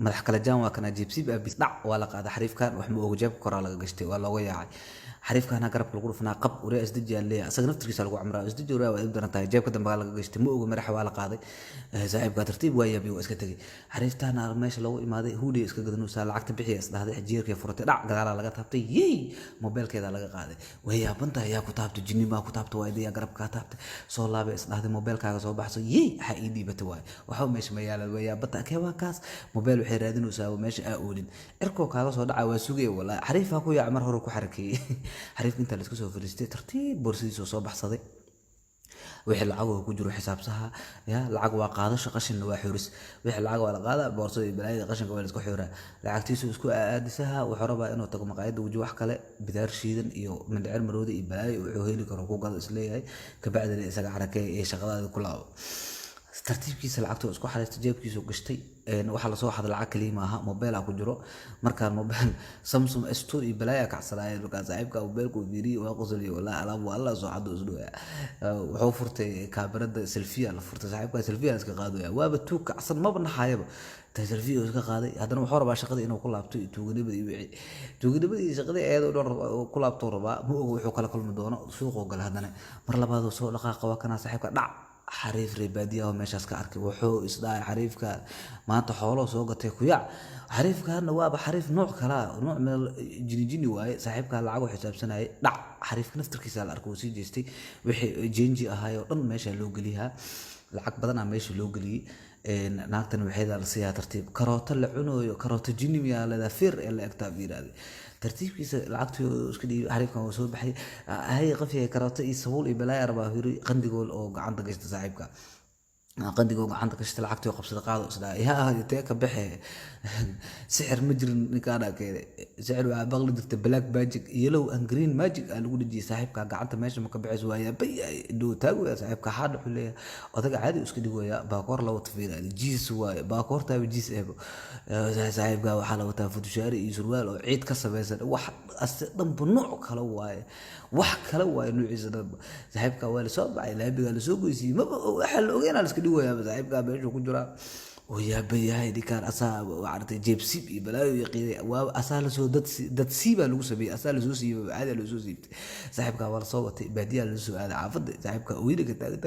madax kala jaan waa kana jibsib abis dhac waa la qaaday xariifkan wax ma oga jeebka koraa laga gashtay waa looga yaacay xariifkana garabka lagu dhufnaa qab uree isdiji aan leeyahay asaga naftirkiisa lagu camraa isdiji uree waa ibdan tahay jeebka dambe laga gashtay ma oga madax waa la qaaday saaxiibka tartiib waa yabi waa iska tagay xariiftana meesha lagu imaaday huudi iska gadanaysa lacagta bixiya isdahday jeerkay furatay dhac gadaala laga taabtay yey mobilkeeda laga qaaday way yaabanta ayaa ku taabtay jinni ma ku taabtay waa idii garabka taabtay soo laabay isdahday mobilkaaga soo baxso yey ha ii dhibatay waxa meesha ma yaala way yaabanta kee waa kaas mobil waxay raadinaysaa meesha aa oolin cirko kaaga soo dhacay waa sugay wala xariifa ku yaa mar hore ku xarakeeyay xariif inta la isku soo fariistay tartiib boorsidiisa soo baxsaday wixii lacag ku jiro xisaabtaha ya lacag waa qaadasho qashin waa xuris wixii lacag waa la qaada boorsada balaayada qashinka waa la isku xuraa lacagtiisu isku aadisaha wuxuu rabaa inuu tago maqaayada waji wax kale bidaar shiidan iyo mindhicir marooda iyo balaayo wuxuu heli karo ku gado isleeyahay ka bacdina isaga xarakay ee shaqadaada ku laabo tartiibkiisa lacagta isku xariistay jeebkiisa gashtay waxa la soo xaday lacag kaliya maaha mobile ku jiro markaan mobile Samsung S2 iyo balaya ka xasalaayay markaa saaxiibka mobile ku fiiriyo waa qosliyo wala alaab wala soo xado isdho wuxuu furtay kaamirada selfie la furtay saaxiibka selfie iska qaadaya waaba tuu kacsan ma banaxayaba selfie iska qaaday haddana wuxuu rabaa shaqada inuu ku laabto tuuganimada shaqada ayadoo dhan ku laabto rabaa ma oga wuxuu kala kulmi doono suuq oo gal haddana mar labaad soo dhaqaaqa waa kana saaxiibka dhac xariif reebadiyaha meeshaas ka arkay wuxuu isdhaay xariifka maanta xoolo soo gatay ku yac xariifkaana waaba xariif nooc kala nooc meel jini waaye saaxiibka lacag u xisaabsanayay dhac xariifka naftirkiisa la arkay sii jeestay wixii jinji ahaay oo dhan meesha loo galiyaa lacag badan ah meesha loo galiyay naagtan waxay la siyaa tartiib karooto la cunayo karooto jinni miyaa la fir ee la egtaa biiraade tartiibkiisa lacagtu iska dhigay xariifkan oo soo baxay hay qafiye karooto iyo sabuul iyo balaaya rabaa hiri qandigool oo gacanta gashta saaxiibka qandigool gacanta gashta lacagtu qabsada qaado isla yaa intee ka baxay sixir ma jirin ninkaana keenay sixir waa baqli jirta black magic yellow and green magic aan lagu dhijiyay saaxiibka gacanta meesha ma ka baxayso waa yaabay doo taago saaxiibka xaad wuxuu leeyahay odaga caadi isku dhigaya baakoor la wata fiiraaday jiis waaye baakoorta jiis eebo saaxiibka waxa la wataa futushaari iyo surwaal oo ciid ka samaysan wax dhanba nooc kale waaye wax kale waaye nuuciisa dhanba saaxiibka waa la soo baxay laabiga la soo goysiyay ma waxa la ogeynaa la iska dhigaya saaxiibka meesha ku jira ويا ديكان أسا وعرفت جيب سيب يبلاو يقي وأسال سو دت سيبا لو سبي أسال سو سيب عادي لو سو سيب صاحبك أول صوت بديا لو سو هذا عفض صاحبك وينك أنت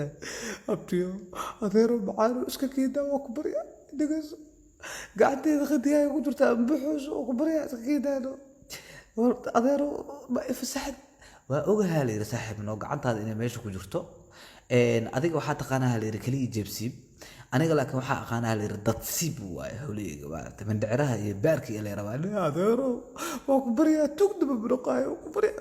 أبتيو أثير معانو إسكا كيدا وكبريا دقس قاعد تخديها يقول ترتا بحوش وكبريا كيدا أثير ما يفسحت وأوجها لي صاحب نوع عنت هذا إنه ماشي كجرتو إن أديك واحد تقانها لي ركلي جيب سيب aniga laakiin waxa aqaanaa la dad siib waay hawliga waa taban dhacraha iyo baarkii la rabaa adeero waa ku bariya tugdaba burqaayo ku bariya